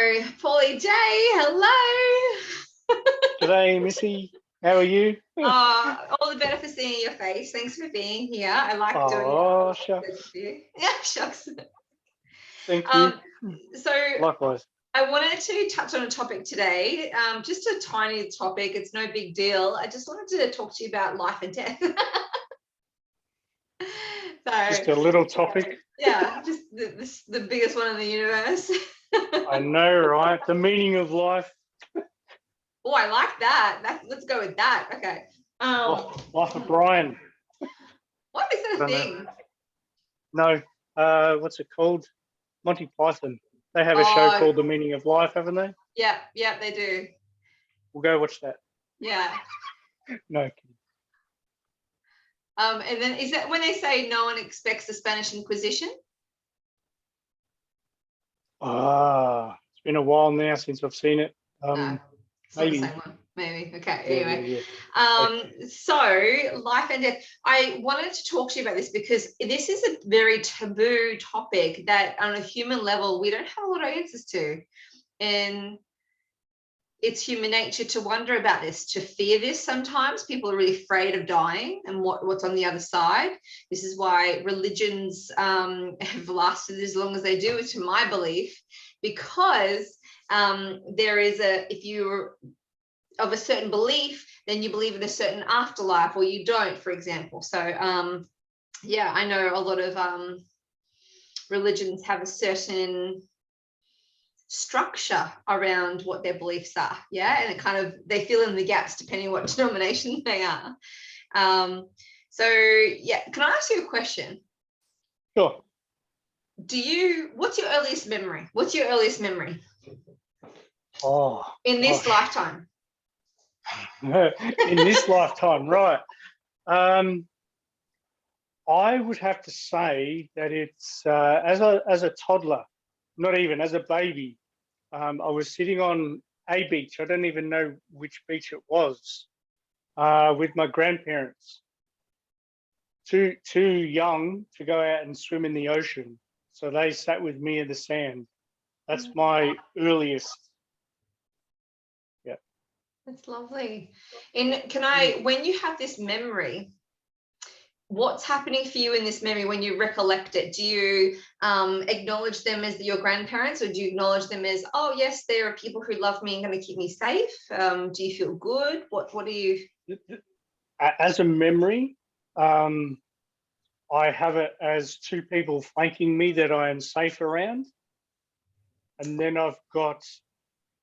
Oh, PaulyJ, hello. G'day, Missy. How are you? All the better for seeing your face. Thanks for being here. I like doing Oh, shucks. it. Yeah, shucks. Thank you. So Likewise. I wanted to touch on a topic today, just a tiny topic. It's no big deal. I just wanted to talk to you about life and death. Just a little topic. Yeah, just the biggest one in the universe. I know, right? The meaning of life. Oh, I like that. Let's go with that. Okay. Life of Brian. What is that a thing? No. What's it called? Monty Python. They have a show called The Meaning of Life, haven't they? Yeah, they do. We'll go watch that. Yeah. No. And then is that when they say no one expects the Spanish Inquisition? It's been a while now since I've seen it. No, it's maybe. not the same one. Maybe. Okay. Yeah, Anyway. yeah. So life and death. I wanted to talk to you about this because this is a very taboo topic that on a human level we don't have a lot of answers to. And it's human nature to wonder about this, to fear this. Sometimes people are really afraid of dying and what's on the other side. This is why religions have lasted as long as they do, to my belief, because there is if you're of a certain belief, then you believe in a certain afterlife, or you don't, for example. So yeah, I know a lot of religions have a certain structure around what their beliefs are, yeah, and it kind of they fill in the gaps depending on what denomination they are. So yeah, can I ask you a question? Sure. What's your earliest memory? What's your earliest memory? In this lifetime? In this lifetime, right? I would have to say that it's as a toddler, not even as a baby. I was sitting on a beach. I don't even know which beach it was, with my grandparents. Too young to go out and swim in the ocean, so they sat with me in the sand. That's my earliest. Yeah, that's lovely. And when you have this memory, what's happening for you in this memory when you recollect it? Do you acknowledge them as your grandparents, or do you acknowledge them as, oh yes, there are people who love me and going to keep me safe? Do you feel good? What do you? As a memory, I have it as two people flanking me that I am safe around, and then I've got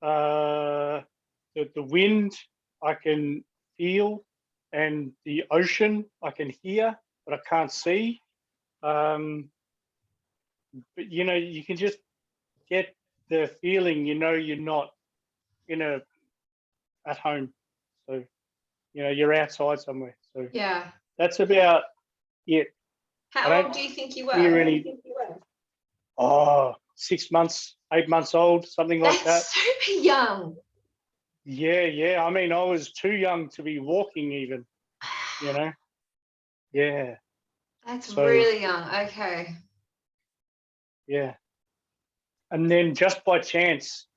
the wind I can feel, and the ocean I can hear, but I can't see. But you can just get the feeling, you're not at home. So, you're outside somewhere. So Yeah, that's about it. How old do you think you were? 6 months, 8 months old, something like that. That's super young. Yeah. I mean, I was too young to be walking even, Yeah. That's really young. Okay. Yeah. And then just by chance,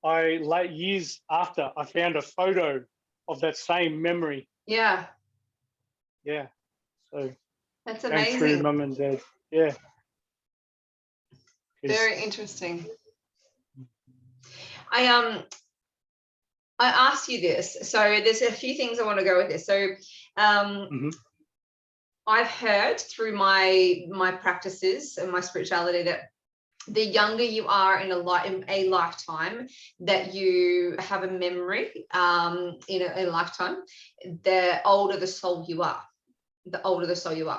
years after, I found a photo of that same memory. Yeah. Yeah. So that's amazing. Going through mum and dad. Yeah. Very interesting. I asked you this, so there's a few things I want to go with this. So I've heard through my practices and my spirituality that the younger you are in a lifetime, that you have a memory in a lifetime, the older the soul you are.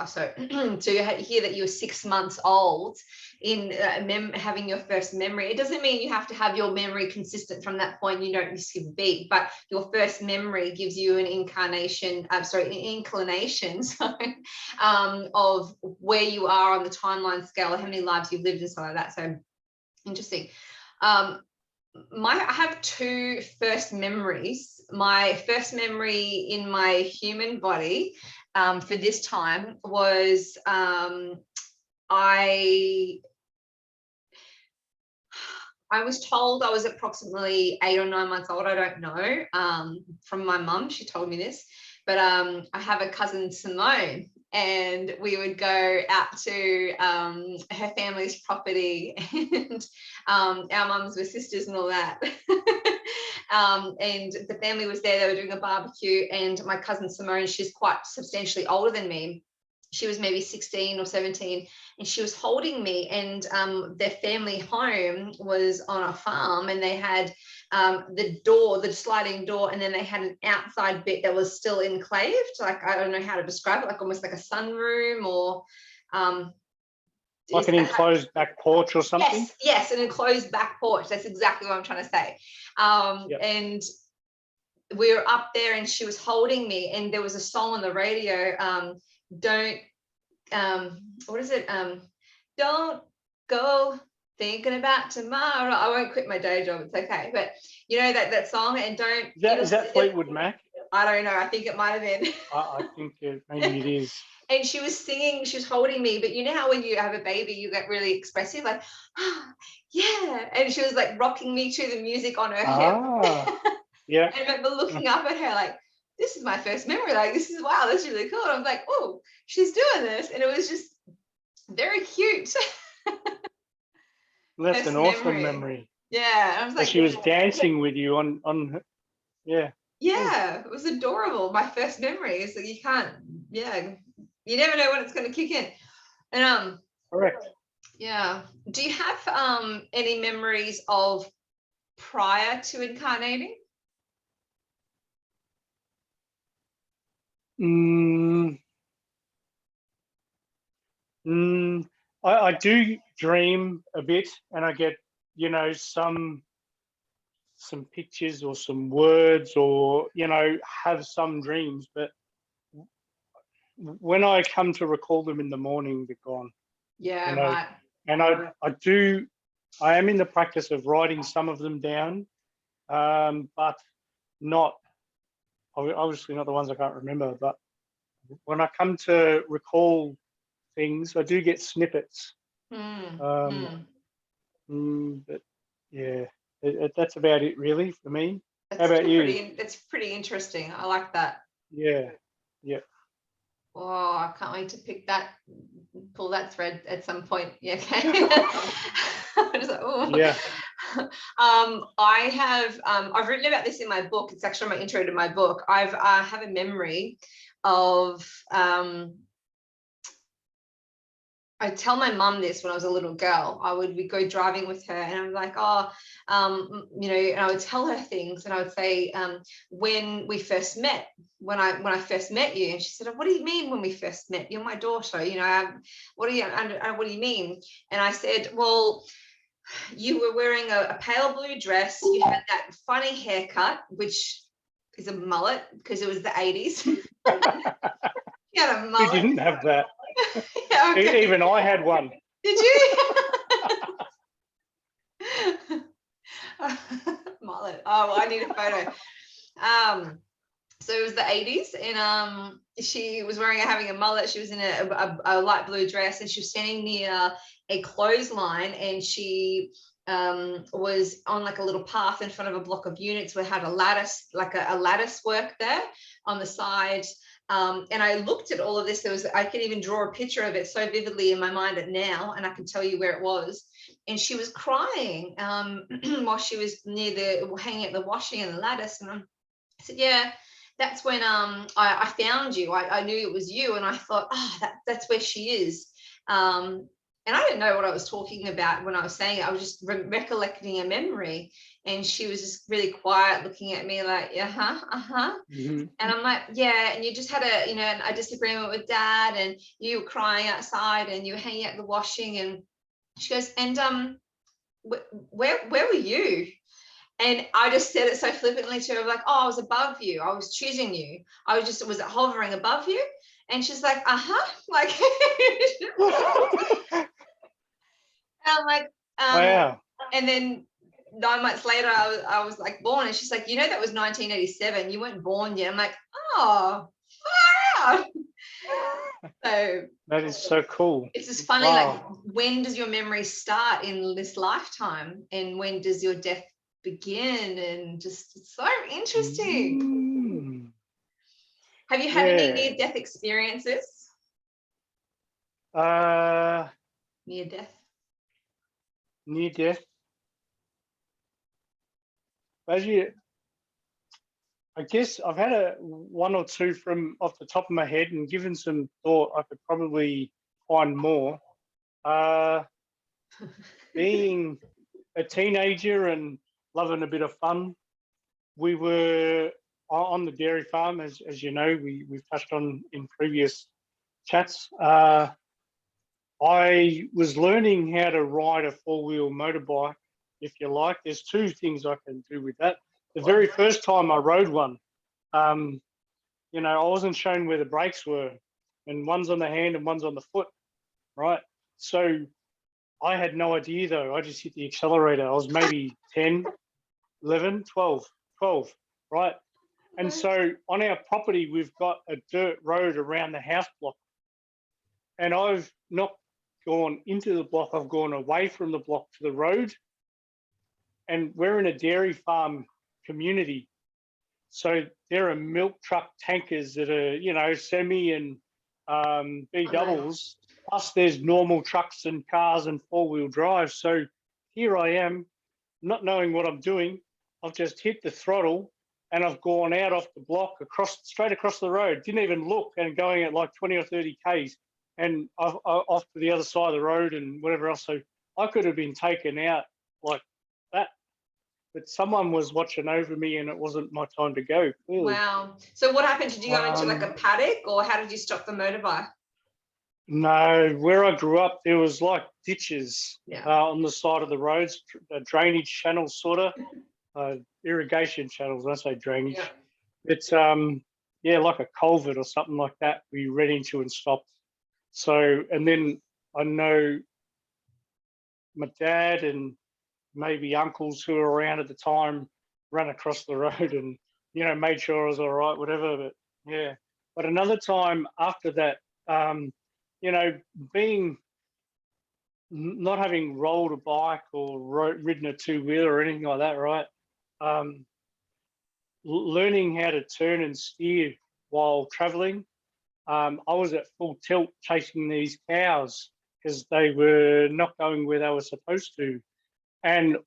So so you hear that you're 6 months old in having your first memory. It doesn't mean you have to have your memory consistent from that point. You don't skip a beat, but your first memory gives you an inclination of where you are on the timeline scale, how many lives you've lived and stuff like that. So interesting. I have two first memories. My first memory in my human body for this time was I was told I was approximately 8 or 9 months old. I don't know. From my mum, she told me this. But I have a cousin, Simone, and we would go out to her family's property, and our mums were sisters and all that. And the family was there. They were doing a barbecue, and my cousin Simone, she's quite substantially older than me. She was maybe 16 or 17, and she was holding me, and their family home was on a farm, and they had the sliding door, and then they had an outside bit that was still enclaved. Like, I don't know how to describe it, like almost like a sunroom, or like an enclosed back porch or something. Yes, an enclosed back porch. That's exactly what I'm trying to say. Yep. And we were up there, and she was holding me, and there was a song on the radio. What is it? Don't go thinking about tomorrow. I won't quit my day job. It's okay. But you know that song, and don't. Is that Fleetwood Mac? I don't know. I think it might have been. I think maybe it is. And she was singing, she was holding me, but you know how when you have a baby, you get really expressive, like, oh, yeah. And she was like rocking me to the music on her hip. Yeah. I remember looking up at her like, this is my first memory. Like, this is, wow, that's really cool. And I was like, oh, she's doing this. And it was just very cute. That's an awesome memory. Yeah. And I was like, she was dancing with you on her. Yeah. Yeah, it was adorable. My first memory is that you can't, you never know when it's going to kick in. And correct. Yeah. Do you have any memories of prior to incarnating? I do dream a bit, and I get, some pictures or some words, or, have some dreams, but when I come to recall them in the morning, they're gone. Yeah, right. And I am in the practice of writing some of them down, but not, obviously not the ones I can't remember, but when I come to recall things, I do get snippets. But yeah, that's about it really for me. How about you? It's pretty interesting. I like that. Yeah. Oh, I can't wait to pull that thread at some point. Yeah, okay. Just like, oh. Yeah. I've written about this in my book. It's actually my intro to my book. I have a memory of I tell my mum this when I was a little girl. We'd go driving with her, and I'm like, and I would tell her things, and I would say, when we first met, when I first met you, and she said, what do you mean when we first met? You're my daughter, what do you mean? And I said, well, you were wearing a pale blue dress. You had that funny haircut, which is a mullet because it was the 80s. You had a mullet. Who didn't have that? Yeah, okay. Even I had one. Did you? Mullet. Oh, well, I need a photo. So it was the 80s, and she was having a mullet. She was in a light blue dress, and she was standing near a clothesline, and she was on like a little path in front of a block of units where had a lattice, like a lattice work there on the side. And I looked at all of this. I can even draw a picture of it so vividly in my mind now, and I can tell you where it was. And she was crying while she was hanging at the washing and the lattice. And I said, yeah, that's when I found you. I knew it was you, and I thought, that's where she is. And I didn't know what I was talking about when I was saying it. I was just recollecting a memory. And she was just really quiet, looking at me like, Mm-hmm. And I'm like, yeah. And you just had a disagreement with Dad, and you were crying outside, and you were hanging out the washing. And she goes, and where were you? And I just said it so flippantly to her, like, I was above you. I was choosing you. Was it hovering above you? And she's like, like, and I'm like, wow. And then 9 months later, I was like born, and she's like, that was 1987. You weren't born yet. I'm like, oh, out. So that is so cool. it's just funny, Wow. like, when does your memory start in this lifetime, and when does your death begin? And just, it's so interesting. Have you had any near-death experiences? Near death. Near death. I guess I've had one or two from off the top of my head, and given some thought, I could probably find more. Being a teenager and loving a bit of fun, we were on the dairy farm, as you know, we've touched on in previous chats. I was learning how to ride a four-wheel motorbike, if you like. There's two things I can do with that. The very first time I rode one, you know, I wasn't shown where the brakes were, and one's on the hand and one's on the foot, right? So I had no idea, though. I just hit the accelerator. I was maybe 10, 11, 12, right? And so on our property, we've got a dirt road around the house block. And I've not gone into the block, I've gone away from the block to the road. And we're in a dairy farm community. So there are milk truck tankers that are, you know, semi and B doubles. Plus there's normal trucks and cars and four-wheel drive. So here I am, not knowing what I'm doing. I've just hit the throttle and I've gone out off the block, straight across the road. Didn't even look, and going at like 20 or 30 Ks. And I've off to the other side of the road and whatever else. So I could have been taken out like that. But someone was watching over me, and it wasn't my time to go. Clearly. Wow. So what happened? Did you go into like a paddock, or how did you stop the motorbike? No, where I grew up, there was like ditches on the side of the roads, drainage channels, sort of irrigation channels. I say drainage. Yeah. It's like a culvert or something like that. We ran into and stopped. So, and then I know my dad and maybe uncles who were around at the time ran across the road and, you know, made sure I was all right, whatever. But yeah. But another time after that, you know, not having rolled a bike or ridden a two-wheeler or anything like that, right? Learning how to turn and steer while traveling. I was at full tilt chasing these cows because they were not going where they were supposed to. And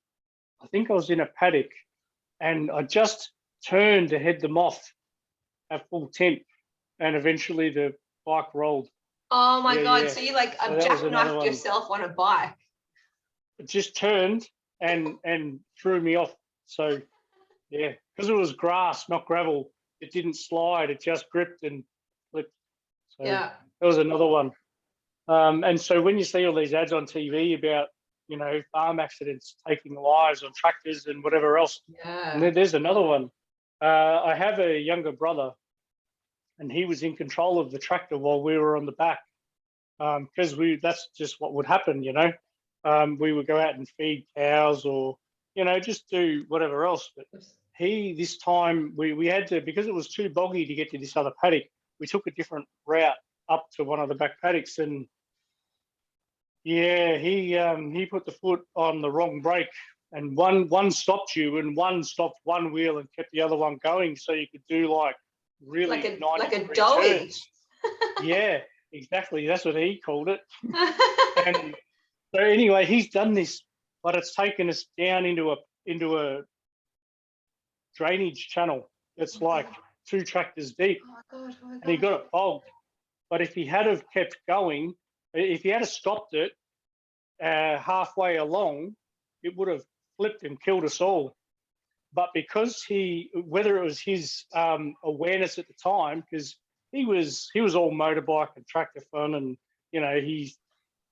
I think I was in a paddock and I just turned to head them off at full tilt, and eventually the bike rolled. Oh my God. Yeah. So you like jackknifed yourself on a bike. It just turned and threw me off. So yeah, because it was grass, not gravel, it didn't slide, it just gripped and flipped. So yeah, that was another one. And so when you see all these ads on TV about, you know, farm accidents taking lives on tractors and whatever else, and there's another one. I have a younger brother, and he was in control of the tractor while we were on the back, because that's just what would happen, you know. We would go out and feed cows or, you know, just do whatever else. But this time we had to, because it was too boggy to get to this other paddock, we took a different route up to one of the back paddocks, and yeah, he put the foot on the wrong brake, and one stopped you and one stopped one wheel and kept the other one going, so you could do like really like a dolly. Yeah, exactly. That's what he called it. And so anyway, he's done this, but it's taken us down into a drainage channel. It's like 2 tractors deep. Oh my God. And he got it bogged. But if he had have kept going, if he had have stopped it halfway along, it would have flipped and killed us all. But because whether it was his awareness at the time, because he was all motorbike and tractor fun, and you know, he's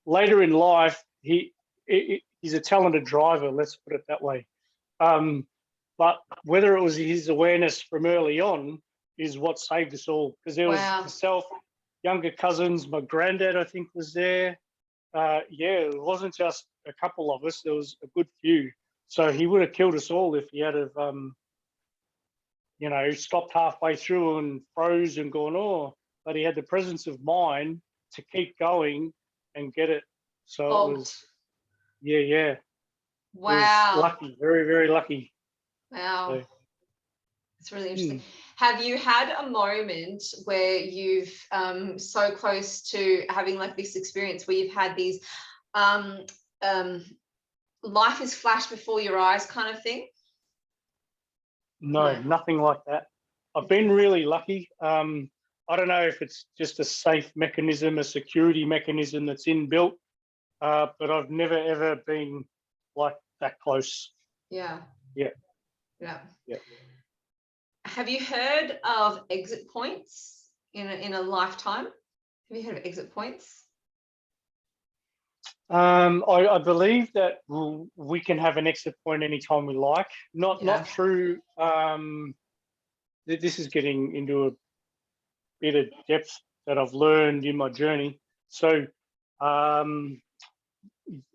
later in life he's a talented driver. Let's put it that way. But whether it was his awareness from early on is what saved us all, because there was myself, younger cousins, my granddad I think was there. It wasn't just a couple of us. There was a good few. So he would have killed us all if he had have, you know, stopped halfway through and froze and gone, oh, but he had the presence of mind to keep going and get it. So it was, yeah. It was Wow. lucky, very, very lucky. Wow. So, It's really interesting. Have you had a moment where you've so close to having like this experience where you've had these life is flashed before your eyes kind of thing? no, nothing like that. I've been really lucky. I don't know if it's just a safe mechanism, a security mechanism that's inbuilt, but I've never ever been like that close. Yeah. Yeah. Yeah. Yeah. Have you heard of exit points in a lifetime? Have you heard of exit points? I believe that we can have an exit point anytime we like. Not through. This is getting into a bit of depth that I've learned in my journey. So,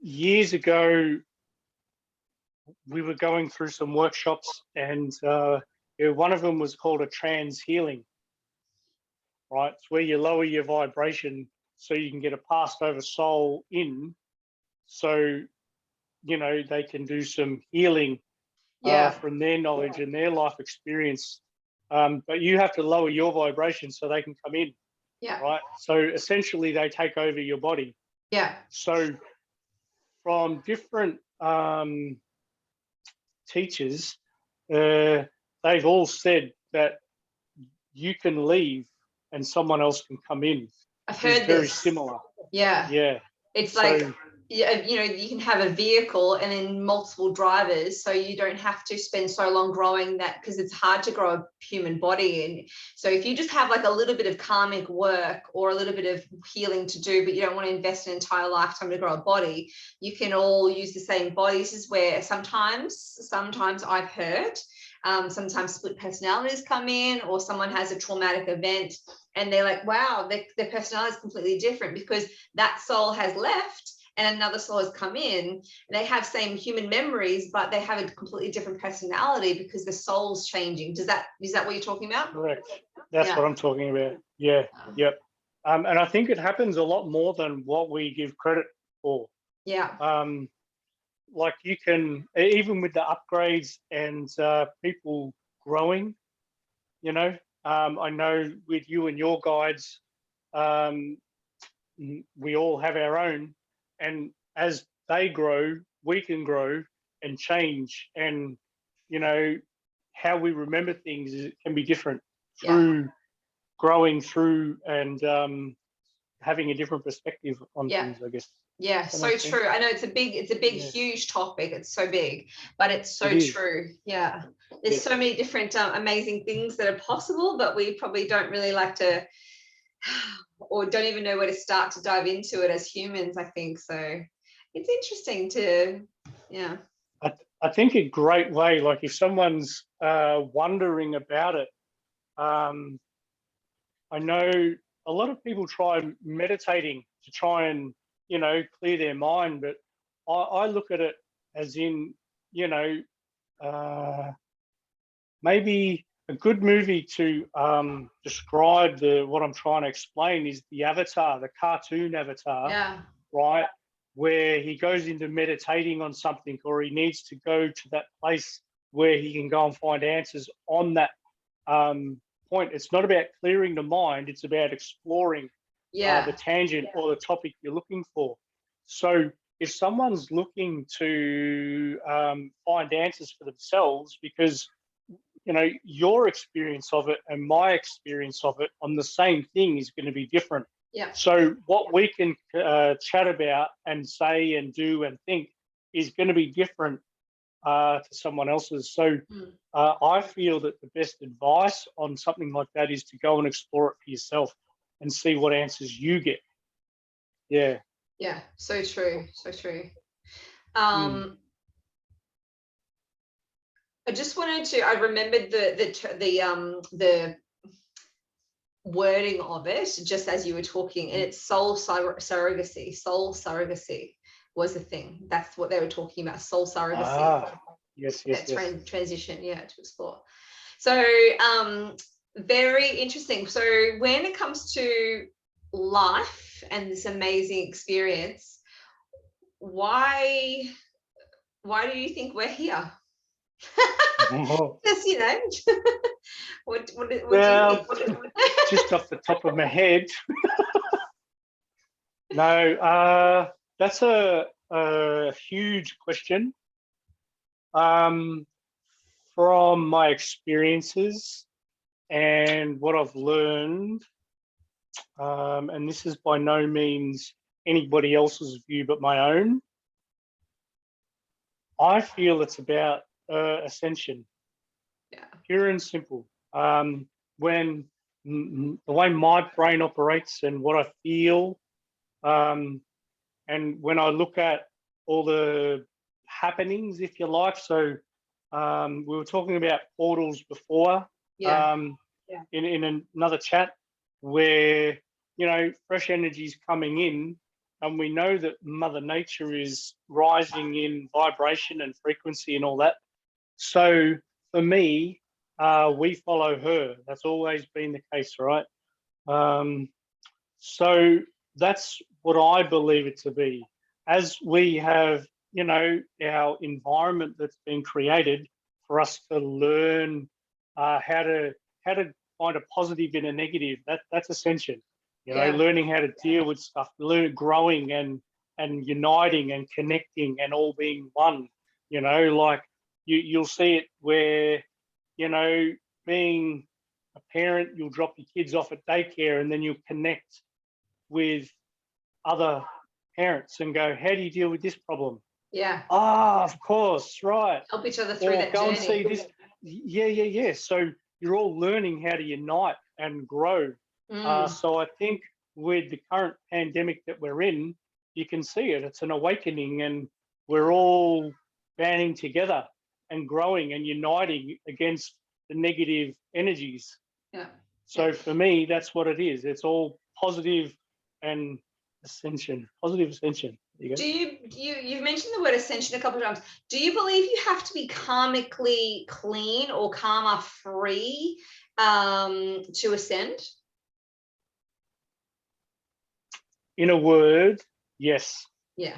years ago, we were going through some workshops, and one of them was called a trans healing. Right, it's where you lower your vibration so you can get a passed over soul in, so they can do some healing from their knowledge and their life experience. But you have to lower your vibration so they can come in. Yeah. Right. So essentially, they take over your body. Yeah. So from different teachers, they've all said that you can leave and someone else can come in. I've heard very this. similar. Yeah. Yeah. It's like, you can have a vehicle and then multiple drivers, so you don't have to spend so long growing that, because it's hard to grow a human body. And so if you just have like a little bit of karmic work or a little bit of healing to do, but you don't want to invest an entire lifetime to grow a body, you can all use the same body. This is where sometimes I've heard, sometimes split personalities come in, or someone has a traumatic event and they're like, wow, their personality is completely different because that soul has left and another soul has come in. They have same human memories, but they have a completely different personality because the soul's changing. Is that what you're talking about? Correct. That's what I'm talking about. Yeah. Yep. And I think it happens a lot more than what we give credit for. Yeah. Like you can, even with the upgrades and people growing, I know with you and your guides, we all have our own, and as they grow, we can grow and change, and how we remember things can be different through growing through and having a different perspective on things, I guess. Yeah, so true. I know it's a big, huge topic. It's so big, but it's so true. Yeah, there's so many different amazing things that are possible, but we probably don't really like to, or don't even know where to start to dive into it as humans, I think. So it's interesting to, I think a great way, like if someone's wondering about it, I know a lot of people try meditating to try and, clear their mind, but I look at it as in, maybe a good movie to describe what I'm trying to explain is the Avatar, the cartoon Avatar, right? Where he goes into meditating on something, or he needs to go to that place where he can go and find answers on that point. It's not about clearing the mind, it's about exploring the tangent or the topic you're looking for. So if someone's looking to find answers for themselves, because your experience of it and my experience of it on the same thing is going to be different. Yeah. So what we can chat about and say and do and think is going to be different to someone else's. So I feel that the best advice on something like that is to go and explore it for yourself and see what answers you get. Yeah. Yeah. So true. So true. I just wanted to, I remembered the wording of it just as you were talking, and it's soul surrogacy. Soul surrogacy was the thing. That's what they were talking about, soul surrogacy. Yes. Transition, to explore. So Very interesting. So when it comes to life and this amazing experience, why do you think we're here? Just, what do you Well, think? just off the top of my head, no, that's a huge question. From my experiences and what I've learned, and this is by no means anybody else's view but my own, I feel it's about ascension, Yeah. pure and simple. When the way my brain operates and what I feel, and when I look at all the happenings, if you like, so we were talking about portals before, Yeah. in another chat, where fresh energy is coming in, and we know that Mother Nature is rising in vibration and frequency and all that. So for me, we follow her. That's always been the case, right? So that's what I believe it to be. As we have, our environment that's been created for us to learn how to find a positive in a negative. That's ascension. Yeah. Learning how to deal with stuff, growing and uniting and connecting and all being one. Like you'll see it where, being a parent, you'll drop your kids off at daycare and then you'll connect with other parents and go, how do you deal with this problem? Yeah. Ah, of course, right. Help each other through that Go journey. and see this. Yeah. So you're all learning how to unite and grow. So I think with the current pandemic that we're in, you can see it. It's an awakening, and we're all banding together and growing and uniting against the negative energies. Yeah. So for me, that's what it is. It's all positive and ascension, positive ascension. There you go. You've mentioned the word ascension a couple of times. Do you believe you have to be karmically clean or karma free to ascend? In a word, yes. Yeah.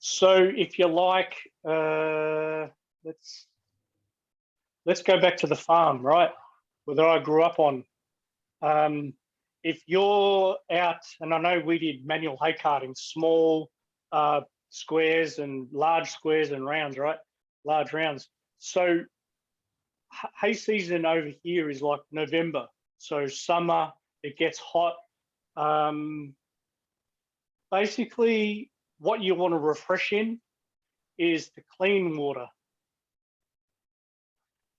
So if you like, let's go back to the farm, right? Where I grew up on. If you're out, and I know we did manual hay carting, small squares and large squares and rounds, right? Large rounds. So hay season over here is like November. So summer, it gets hot. Basically, what you want to refresh in is the clean water.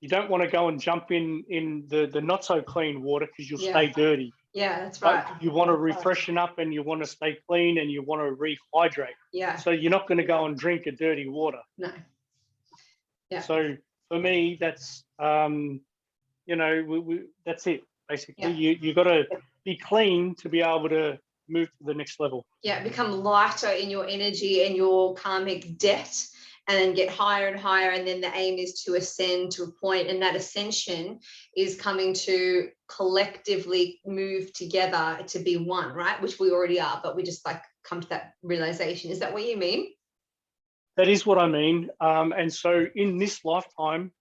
You don't want to go and jump in the not so clean water because you'll stay dirty. Yeah, that's right. But you want to refreshen up and you want to stay clean and you want to rehydrate. Yeah. So you're not going to go and drink a dirty water. No. Yeah. So for me, that's that's it basically. Yeah. You got to be clean to be able to move to the next level. Yeah, become lighter in your energy and your karmic debt, and then get higher and higher. And then the aim is to ascend to a point, and that ascension is coming to collectively move together to be one, right? Which we already are, but we just come to that realization. Is that what you mean? That is what I mean. And so in this lifetime,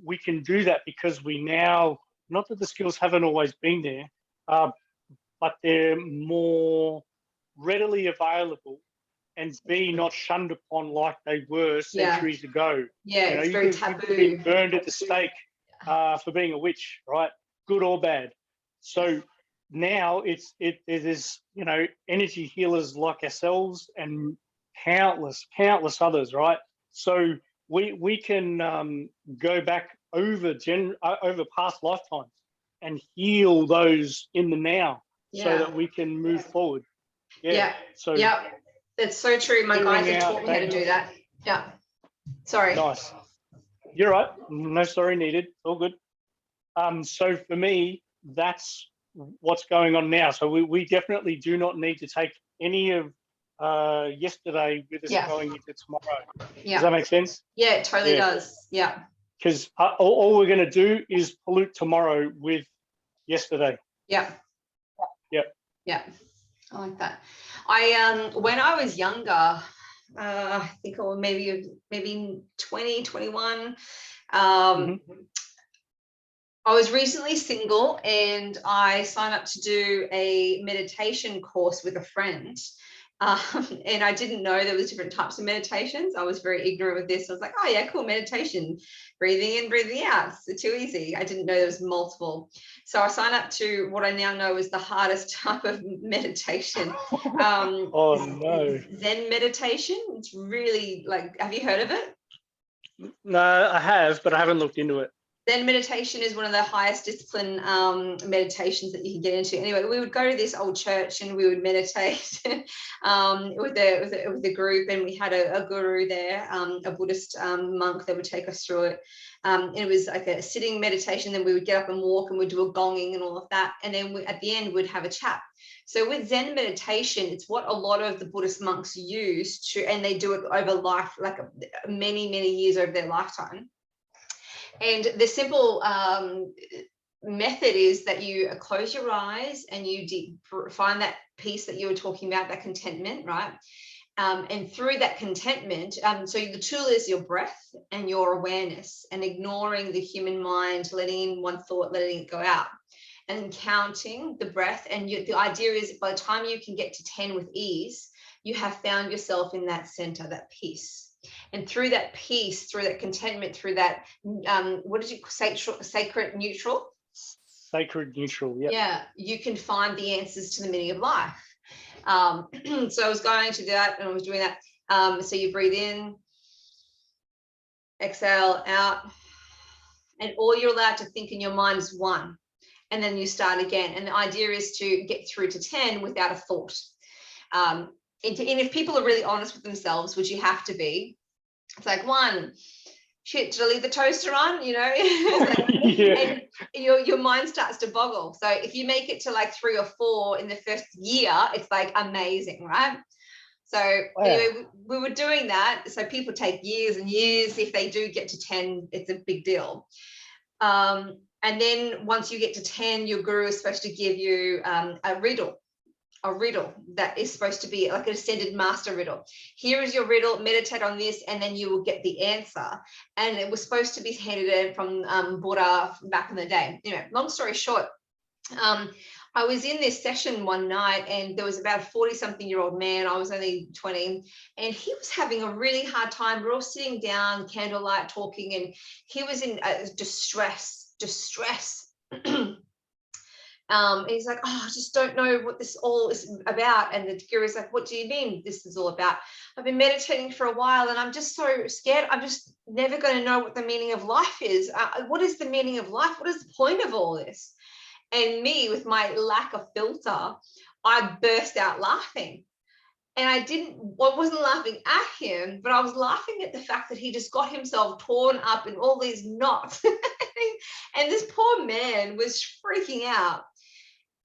we can do that because we now, not that the skills haven't always been there, but they're more readily available, and B, not shunned upon like they were centuries ago. Yeah, it's very taboo. You could be burned at the stake for being a witch, right? Good or bad. So now there's energy healers like ourselves and countless others, right? So we can go back over past lifetimes and heal those in the now, so that we can move forward. Yeah. So that's so true. My guides have taught me how to do that. Yeah. Sorry. Nice. You're right. No sorry needed. All good. So for me, that's what's going on now. So we definitely do not need to take any of yesterday with us Yeah. going into tomorrow. Yeah. Does that make sense? Yeah, it totally does. Yeah. Because all we're going to do is pollute tomorrow with yesterday. Yeah. Yep. Yeah. I like that. When I was younger, I think I was maybe 20, 21. I was recently single and I signed up to do a meditation course with a friend. And I didn't know there was different types of meditations. I was very ignorant with this. I was like, oh yeah, cool, meditation, breathing in, breathing out. It's too easy. I didn't know there was multiple. So I signed up to what I now know is the hardest type of meditation. Oh no. Zen meditation. It's really like, have you heard of it? No, I have, but I haven't looked into it. Zen meditation is one of the highest discipline meditations that you can get into. Anyway, we would go to this old church and we would meditate with the group, and we had a guru there, a Buddhist monk that would take us through it. And it was like a sitting meditation. Then we would get up and walk, and we'd do a gonging and all of that. And then at the end, we'd have a chat. So with Zen meditation, it's what a lot of the Buddhist monks use to, and they do it over life, like many, many years over their lifetime. And the simple method is that you close your eyes and you find that peace that you were talking about, that contentment, right? And through that contentment, so the tool is your breath and your awareness, and ignoring the human mind, letting in one thought, letting it go out, and counting the breath. And the idea is by the time you can get to 10 with ease, you have found yourself in that center, that peace. And through that peace, through that contentment, through that, what did you say, sacred neutral? Sacred neutral, yeah. Yeah, you can find the answers to the meaning of life. So I was going to do that, and I was doing that. So you breathe in, exhale out, and all you're allowed to think in your mind is 1. And then you start again. And the idea is to get through to 10 without a thought. And if people are really honest with themselves, which you have to be, it's like 1, shit, did I leave the toaster on? You know, Yeah. And your mind starts to boggle. So if you make it to like 3 or 4 in the first year, it's like amazing, right? So anyway, we were doing that. So people take years and years. If they do get to 10, it's a big deal. And then once you get to 10, your guru is supposed to give you a riddle that is supposed to be like an ascended master riddle. Here is your riddle, meditate on this, and then you will get the answer. And it was supposed to be handed in from Buddha back in the day. Anyway, long story short, I was in this session one night, and there was about a 40-something-year-old man. I was only 20, and he was having a really hard time. We're all sitting down, candlelight, talking, and he was in distress. And he's like, oh, I just don't know what this all is about. And the guru is like, what do you mean this is all about? I've been meditating for a while, and I'm just so scared. I'm just never going to know what the meaning of life is. What is the meaning of life? What is the point of all this? And me, with my lack of filter, I burst out laughing. And I wasn't laughing at him, but I was laughing at the fact that he just got himself torn up in all these knots. And this poor man was freaking out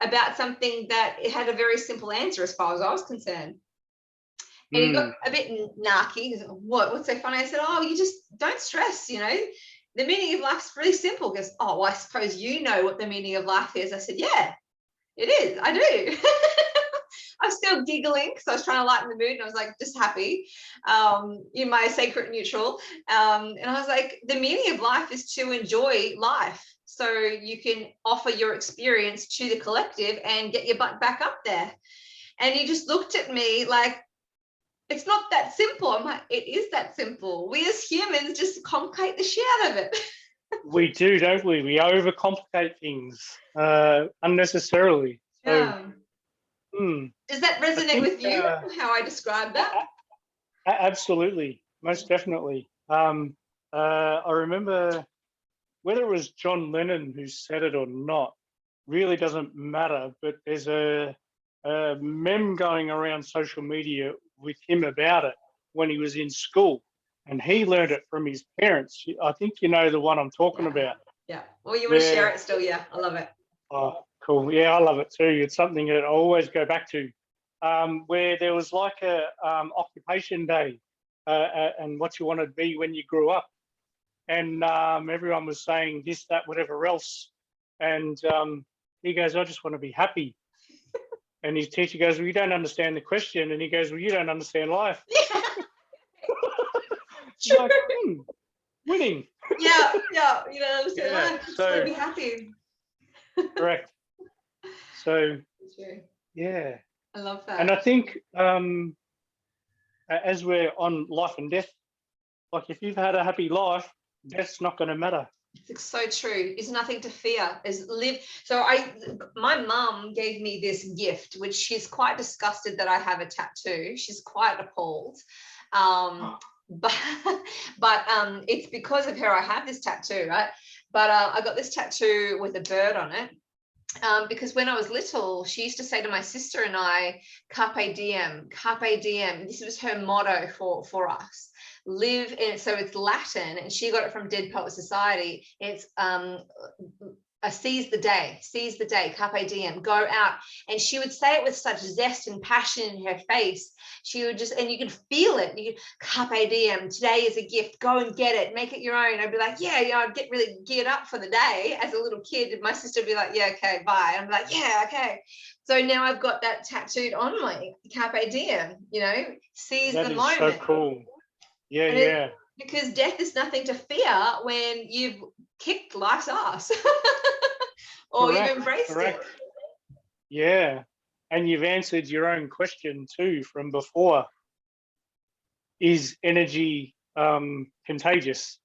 about something that it had a very simple answer as far as I was concerned. And he got a bit narky. He said, what's so funny? I said, oh, you just don't stress, you know. The meaning of life's really simple. He goes, oh, well, I suppose you know what the meaning of life is. I said, yeah, it is. I do. I'm still giggling because I was trying to lighten the mood, and I was like just happy in my sacred neutral. And I was like, the meaning of life is to enjoy life, so you can offer your experience to the collective and get your butt back up there. And he just looked at me like, it's not that simple. I'm like, it is that simple. We as humans just complicate the shit out of it. We do, don't we? We overcomplicate things unnecessarily. Yeah. So, does that resonate with you, how I described that? Absolutely, most definitely. I remember, whether it was John Lennon who said it or not, really doesn't matter, but there's a meme going around social media with him about it when he was in school, and he learned it from his parents. I think you know the one I'm talking about. Yeah. Well, you want to share it still? Yeah, I love it. Oh, cool. Yeah, I love it too. It's something that I always go back to. where there was like a occupation day and what you wanted to be when you grew up. And everyone was saying this, that, whatever else. And he goes, I just want to be happy. And his teacher goes, well, you don't understand the question. And he goes, well, you don't understand life. It's like, winning. Yeah, you don't understand Yeah, life. Just so- want to be happy. Correct. So, True. yeah. I love that. And I think as we're on life and death, like if you've had a happy life, death's not going to matter. It's so true. It's nothing to fear. Is live. So my mum gave me this gift, which she's quite disgusted that I have a tattoo. She's quite appalled. But it's because of her I have this tattoo, right? But I got this tattoo with a bird on it. Because when I was little, she used to say to my sister and I, carpe diem, carpe diem. This was her motto for us. Live in, so it's Latin, and she got it from Dead Poet Society. It's seize the day, carpe diem, go out. And she would say it with such zest and passion in her face. She would just, and you could feel it. You could, carpe diem, today is a gift, go and get it, make it your own. I'd be like, yeah, I'd get really geared up for the day as a little kid. And my sister would be like, yeah, okay, bye. And I'm like, yeah, okay. So now I've got that tattooed on me, carpe diem, seize the moment. That is so cool. Yeah, and yeah. Because death is nothing to fear when you've kicked life's ass or Correct, you've embraced correct. it. Yeah. And you've answered your own question too from before. Is energy contagious?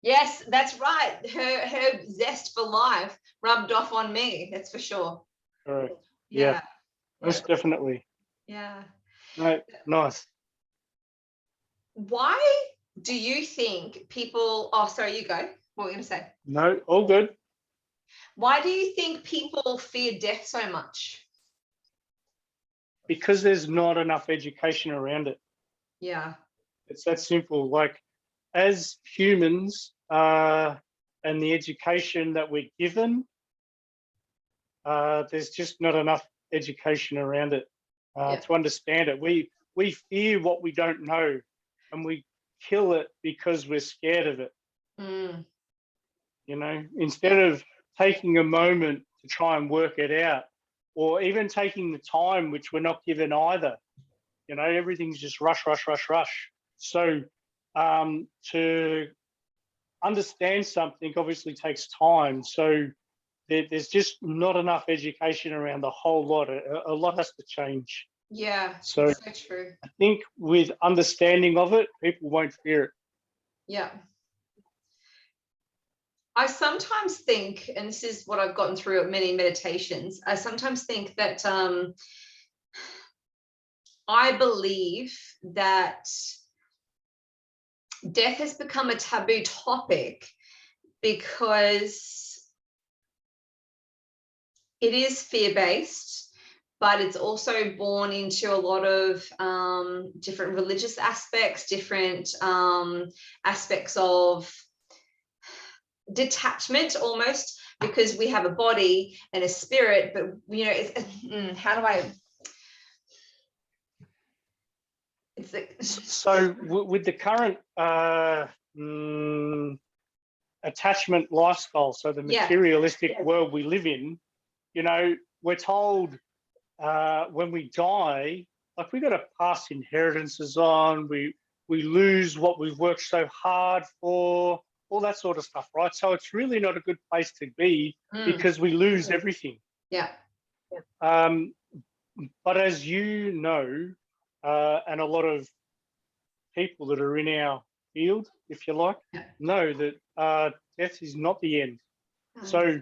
Yes, that's right. Her zest for life rubbed off on me. That's for sure. Correct. Yeah. Most definitely. Yeah. No, nice. Why do you think people, oh, sorry, you go. What were you going to say? No, all good. Why do you think people fear death so much? Because there's not enough education around it. Yeah. It's that simple. Like as humans and the education that we're given, there's just not enough education around it to understand it. We fear what we don't know, and we kill it because we're scared of it. Instead of taking a moment to try and work it out, or even taking the time, which we're not given either. Everything's just rush. So to understand something obviously takes time. So there's just not enough education around the whole lot. A lot has to change. Yeah, so true. I think with understanding of it, people won't fear it. Yeah. I sometimes think, and this is what I've gotten through at many meditations, I sometimes think that I believe that death has become a taboo topic because it is fear-based, but it's also born into a lot of different religious aspects, different aspects of detachment almost, because we have a body and a spirit, but how do I so with the current attachment lifestyle, so the materialistic world we live in, we're told when we die, like we got to pass inheritances on, we lose what we've worked so hard for, all that sort of stuff, right? So it's really not a good place to be because we lose everything. Yeah. But as you know, and a lot of people that are in our field, if you like, know that death is not the end. So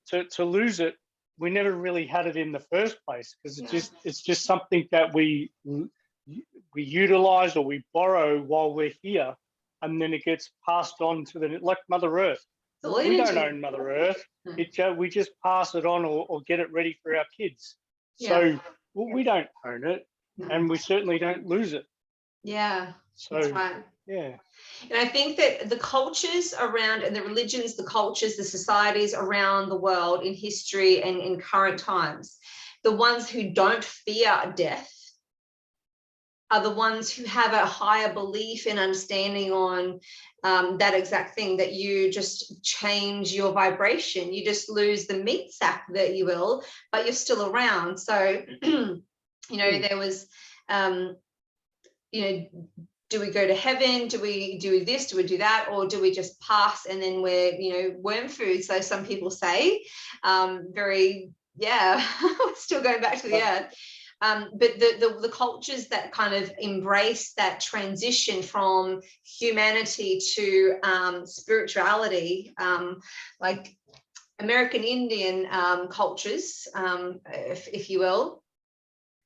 to lose it, we never really had it in the first place because it's just something that we utilize or we borrow while we're here. And then it gets passed on to like Mother Earth. We don't own Mother Earth. We just pass it on or get it ready for our kids. So we don't own it, and we certainly don't lose it. Yeah, so, that's right. Yeah. And I think that the cultures around, and the religions, the cultures, the societies around the world in history and in current times, the ones who don't fear death are the ones who have a higher belief and understanding on that exact thing, that you just change your vibration. You just lose the meat sack, that you will, but you're still around. So, you know, there was, you know, do we go to heaven? Do we do this? Do we do that? Or do we just pass and then we're, you know, worm food? So some people say, very, yeah, still going back to the earth. But the cultures that kind of embrace that transition from humanity to spirituality, like American Indian cultures, if you will,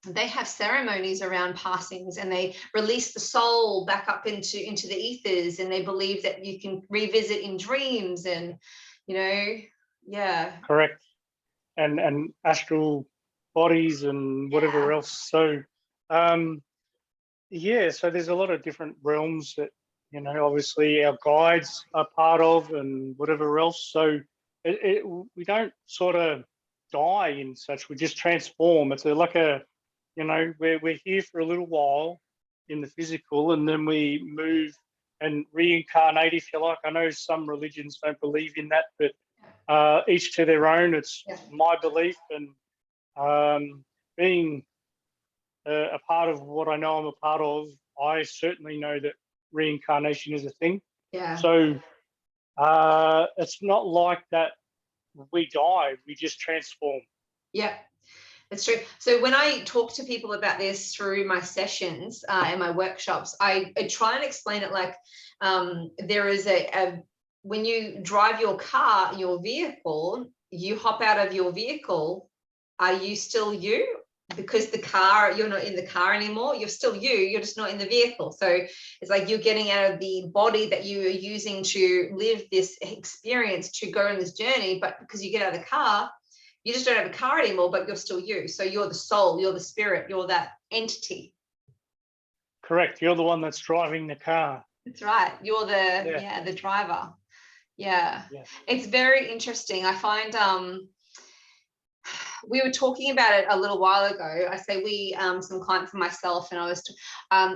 they have ceremonies around passings, and they release the soul back up into the ethers, and they believe that you can revisit in dreams, and, you know, yeah. Correct. And astral bodies and whatever else. So, yeah, so there's a lot of different realms that, you know, obviously our guides are part of and whatever else. So we don't sort of die in such, we just transform. It's like a, you know, we're here for a little while in the physical, and then we move and reincarnate, if you like. I know some religions don't believe in that, but each to their own. It's my belief, and being a part of what I know I'm a part of, I certainly know that reincarnation is a thing. Yeah. So it's not like that we die, we just transform. Yeah. That's true. So when I talk to people about this through my sessions and my workshops, I try and explain it like there is when you drive your car, your vehicle, you hop out of your vehicle, are you still you? Because the car, you're not in the car anymore, you're still you're just not in the vehicle. So it's like you're getting out of the body that you are using to live this experience, to go on this journey, but because you get out of the car, you just don't have a car anymore, but you're still you. So you're the soul, you're the spirit, you're that entity. Correct. You're the one that's driving the car. That's right. You're the the driver. Yeah. It's very interesting. I find we were talking about it a little while ago. I say we, some clients and myself, and I was,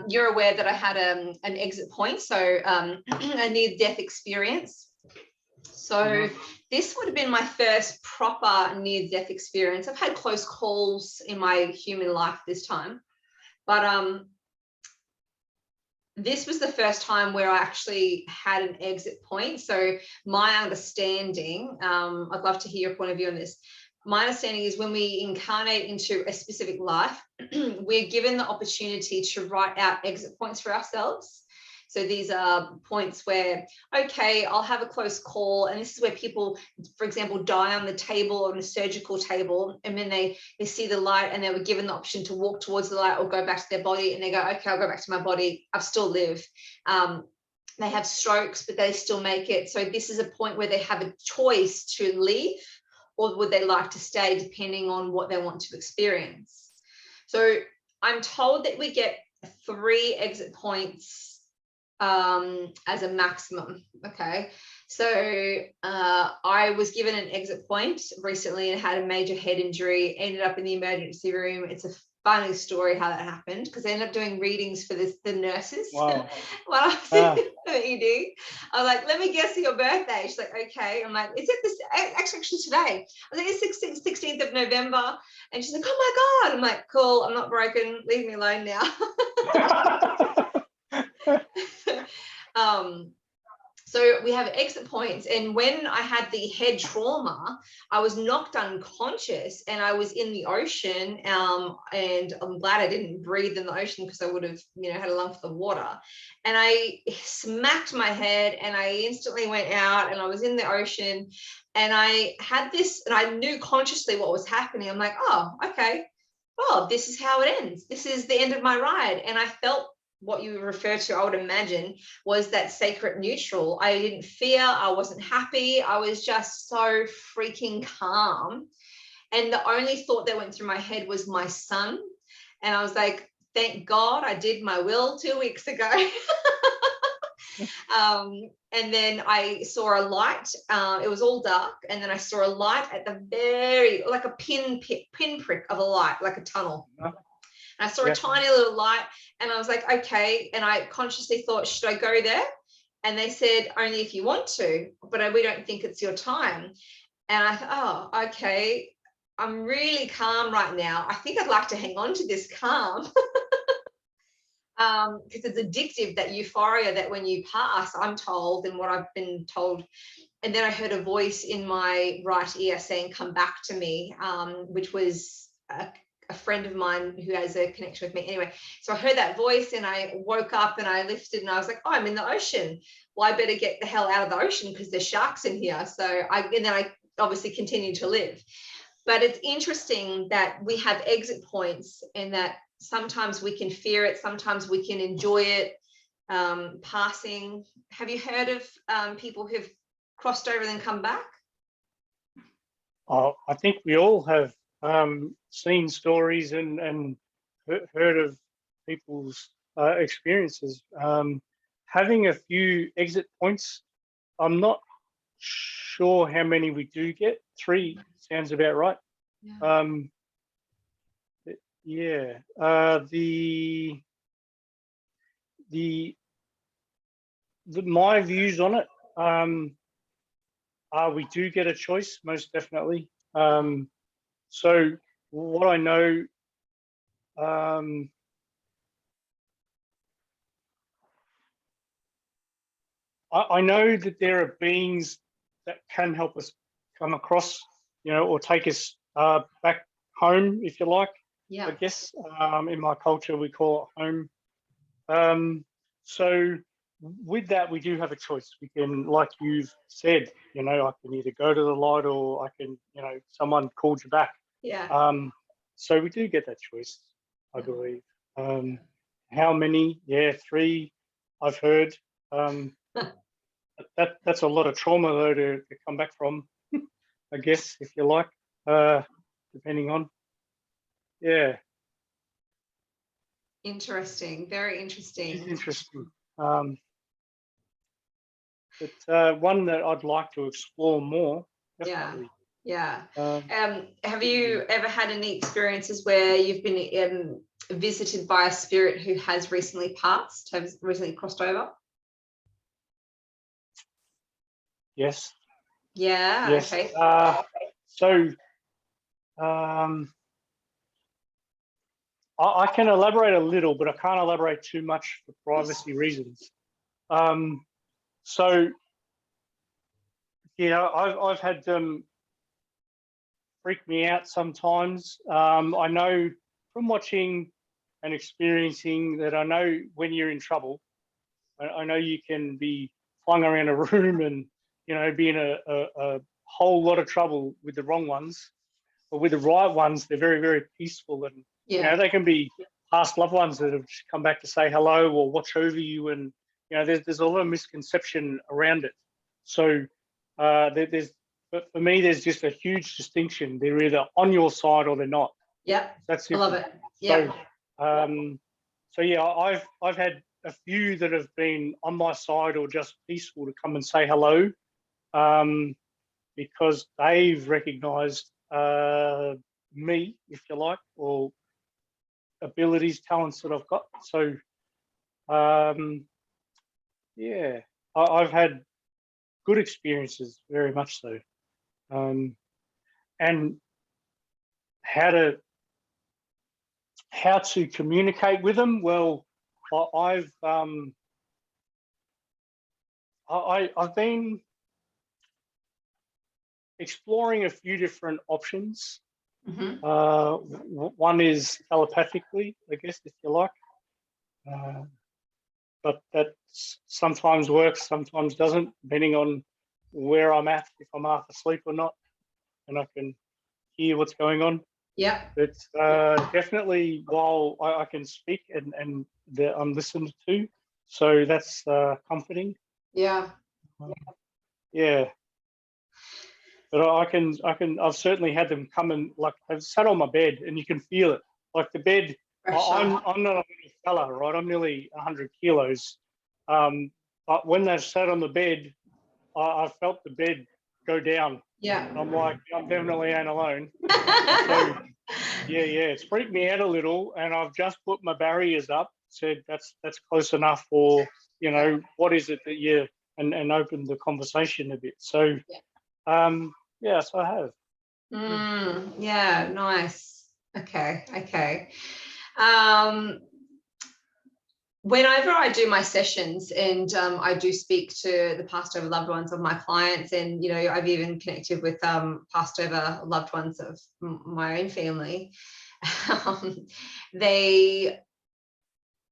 you're aware that I had an exit point, so a near-death experience. So this would have been my first proper near-death experience. I've had close calls in my human life this time, but this was the first time where I actually had an exit point. So my understanding, I'd love to hear your point of view on this. My understanding is when we incarnate into a specific life, we're given the opportunity to write out exit points for ourselves. So these are points where, okay, I'll have a close call. And this is where people, for example, die on the table, on a surgical table, and then they see the light, and they were given the option to walk towards the light or go back to their body. And they go, okay, I'll go back to my body. I've still lived. They have strokes, but they still make it. So this is a point where they have a choice to leave, or would they like to stay, depending on what they want to experience. So I'm told that we get 3 exit points as a maximum. Okay, so I was given an exit point recently and had a major head injury, ended up in the emergency room. It's a funny story how that happened, because I ended up doing readings for the nurses. Wow. When I was in the ED. I was like, let me guess your birthday. She's like, okay. I'm like, is it this? Actually today. I was like, it's 16th of November. And she's like, oh my God. I'm like, cool, I'm not broken, leave me alone now. So we have exit points, and when I had the head trauma, I was knocked unconscious and I was in the ocean, and I'm glad I didn't breathe in the ocean, because I would have, you know, had a lung for the water. And I smacked my head and I instantly went out, and I was in the ocean, and I had this, and I knew consciously what was happening. I'm like, oh, okay, well, this is how it ends. This is the end of my ride. And I felt what you refer to, I would imagine, was that sacred neutral. I didn't fear, I wasn't happy, I was just so freaking calm. And the only thought that went through my head was my son. And I was like, thank God I did my will 2 weeks ago. And then I saw a light. It was all dark, and then I saw a light at the very, like a pinprick of a light, like a tunnel. And I saw a tiny little light, and I was like, okay. And I consciously thought, should I go there? And they said, only if you want to, but we don't think it's your time. And I thought, oh, okay, I'm really calm right now. I think I'd like to hang on to this calm. Because it's addictive, that euphoria that when you pass, I'm told, and what I've been told. And then I heard a voice in my right ear saying, come back to me, which was a friend of mine who has a connection with me. Anyway, so I heard that voice, and I woke up and I lifted, and I was like, oh, I'm in the ocean. Well, I better get the hell out of the ocean because there's sharks in here. And then I obviously continued to live. But it's interesting that we have exit points, and that sometimes we can fear it, sometimes we can enjoy it, passing. Have you heard of people who've crossed over and then come back? Oh, I think we all have seen stories and heard of people's experiences. Having a few exit points, I'm not sure how many we do get. 3 sounds about right. Yeah. My views on it are we do get a choice, most definitely. So what I know, I know that there are beings that can help us come across, or take us back home, if you like. Yeah. I guess in my culture we call it home. So with that, we do have a choice. We can, like you've said, I can either go to the light, or I can, someone called you back. Yeah. So we do get that choice, I believe. How many? Yeah, 3 I've heard. That's a lot of trauma, though, to come back from, I guess, if you like, depending on. Yeah. Interesting. Very interesting. It's interesting. But one that I'd like to explore more, definitely. Yeah. Have you ever had any experiences where you've been visited by a spirit who has recently passed, has recently crossed over? Yes. Yeah. Yes. Okay. So I can elaborate a little, but I can't elaborate too much for privacy reasons. So, I've had them freak me out sometimes. I know from watching and experiencing that, I know when you're in trouble, I know you can be flung around a room and, be in a whole lot of trouble with the wrong ones. But with the right ones, they're very, very peaceful, and they can be past loved ones that have just come back to say hello or watch over you, and there's a lot of misconception around it. So but for me, there's just a huge distinction. They're either on your side or they're not. Yeah, that's I love it. Yeah. So yeah, I've had a few that have been on my side or just peaceful to come and say hello, because they've recognised me, if you like, or abilities, talents that I've got. So, yeah, I've had good experiences, very much so. And how to communicate with them? Well, I've been exploring a few different options. One is telepathically, I guess, if you like, but that sometimes works, sometimes doesn't, depending on where I'm at, if I'm half asleep or not, and I can hear what's going on. Yeah. But definitely, while I can speak and I'm listened to, so that's comforting. Yeah. Yeah. But I've certainly had them come and, like, I've sat on my bed and you can feel it. Like the bed, I'm not a little fella, right? I'm nearly 100 kilos. But when they've sat on the bed, I felt the bed go down. Yeah. And I'm like, I'm definitely ain't alone. Yeah, it's freaked me out a little, and I've just put my barriers up. Said that's close enough, or what is it that you and opened the conversation a bit. So, yes, I have. Yeah, nice. Okay. Um, Whenever I do my sessions and I do speak to the passed over loved ones of my clients, and I've even connected with passed over loved ones of my own family, they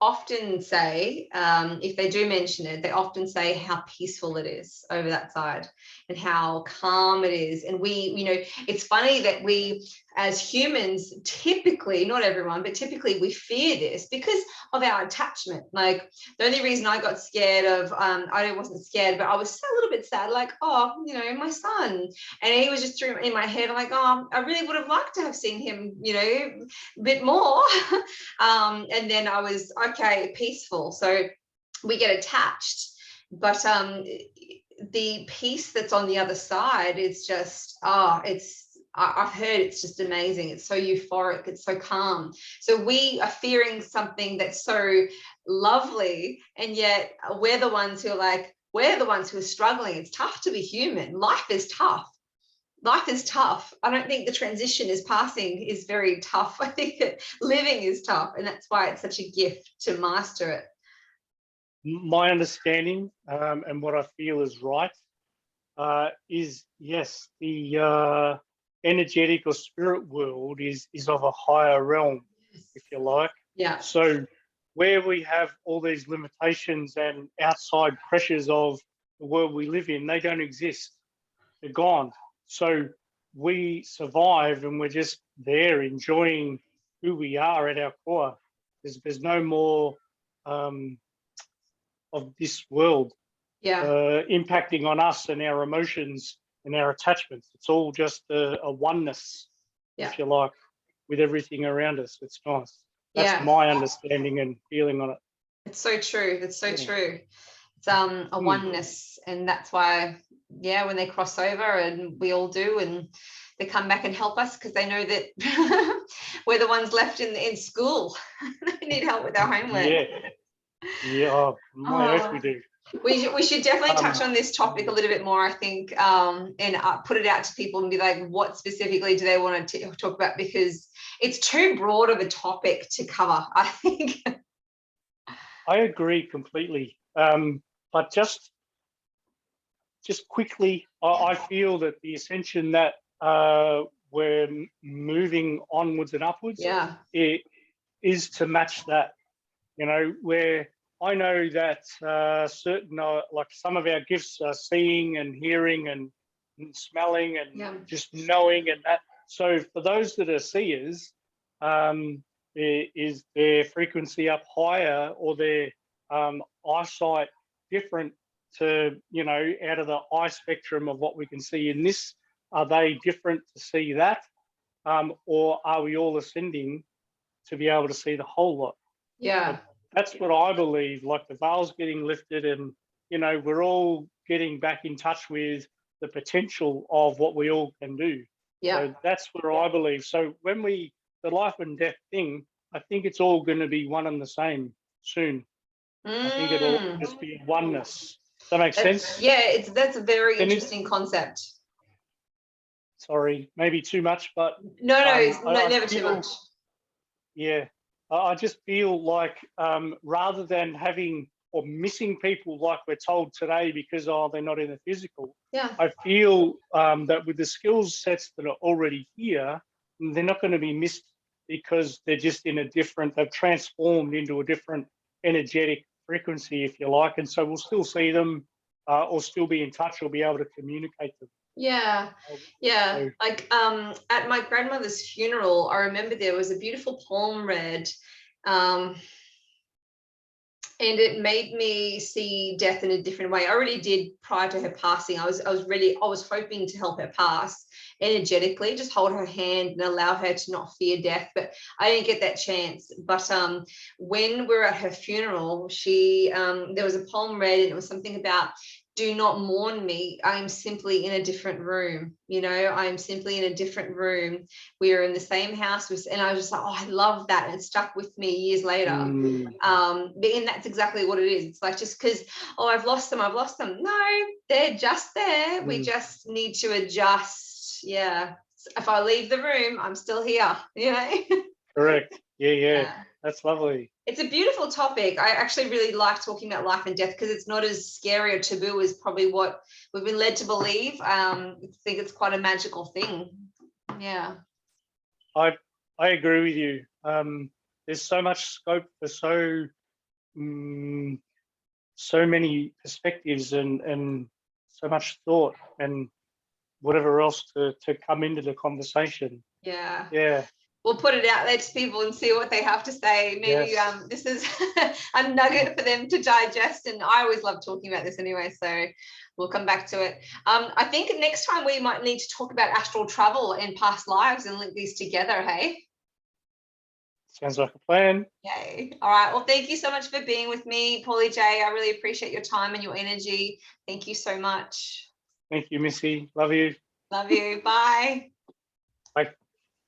often say, if they do mention it, they often say how peaceful it is over that side and how calm it is. And it's funny that we as humans typically, not everyone, but typically we fear this because of our attachment. Like the only reason I got scared of, I wasn't scared, but I was a little bit sad, like, oh, my son. And he was just through in my head. I'm like, oh, I really would have liked to have seen him, a bit more. And then I was, okay, peaceful. So we get attached. But the peace that's on the other side is just, I've heard it's just amazing. It's so euphoric. It's so calm. So we are fearing something that's so lovely, and yet we're the ones who are struggling. It's tough to be human. Life is tough. I don't think the transition is very tough. I think that living is tough, and that's why it's such a gift to master it. My understanding, and what I feel is right, is yes, the energetic or spirit world is of a higher realm, if you like. Yeah. So where we have all these limitations and outside pressures of the world we live in, they don't exist. They're gone. So we survive, and we're just there enjoying who we are at our core. There's no more of this world impacting on us and our emotions and our attachments. It's all just a oneness, if you like, with everything around us. It's nice. That's my understanding and feeling on it. It's so true. It's so true. It's a oneness, and that's why, when they cross over, and we all do, and they come back and help us because they know that we're the ones left in school. They need help with our homework. My earth we do. We should definitely touch on this topic a little bit more, I think, and put it out to people and be like, what specifically do they want to talk about? Because it's too broad of a topic to cover, I think. I agree completely. But just quickly, I feel that the ascension that we're moving onwards and upwards, it is to match that. Where I know that certain, like some of our gifts are seeing and hearing and smelling and just knowing and that. So for those that are seers, is their frequency up higher, or their eyesight different to, out of the eye spectrum of what we can see in this? Are they different to see that? Or are we all ascending to be able to see the whole lot? Yeah. That's what I believe. Like the veil's getting lifted, and we're all getting back in touch with the potential of what we all can do. So that's where I believe. So when the life and death thing, I think it's all going to be one and the same soon. I think it'll just be oneness. Does that make sense? Yeah, that's a very interesting concept. Sorry, maybe too much, but no, never too much. Yeah, I just feel like rather than having or missing people like we're told today because they're not in the physical, I feel that with the skill sets that are already here, they're not going to be missed because they're just they've transformed into a different energetic frequency, if you like, and so we'll still see them or still be in touch or be able to communicate them. Yeah. Like at my grandmother's funeral, I remember there was a beautiful poem read, and it made me see death in a different way. I already did prior to her passing. I was hoping to help her pass energetically, just hold her hand and allow her to not fear death, but I didn't get that chance. But when we were at her funeral, she there was a poem read, and it was something about do not mourn me. I'm simply in a different room. You know, I'm simply in a different room. We are in the same house. And I was just like, oh, I love that. And it stuck with me years later. And that's exactly what it is. It's like, just because, oh, I've lost them. No, they're just there. We just need to adjust. Yeah. If I leave the room, I'm still here, you know? Correct. Yeah. That's lovely. It's a beautiful topic. I actually really like talking about life and death because it's not as scary or taboo as probably what we've been led to believe. I think it's quite a magical thing. Yeah. I agree with you. There's so much scope for so many perspectives and so much thought and whatever else to come into the conversation. Yeah. We'll put it out there to people and see what they have to say. Maybe this is a nugget for them to digest. And I always love talking about this anyway, so we'll come back to it. I think next time we might need to talk about astral travel and past lives and link these together, hey? Sounds like a plan. Yay. All right. Well, thank you so much for being with me, PaulyJ. I really appreciate your time and your energy. Thank you so much. Thank you, Missy. Love you. Love you. Bye. Bye.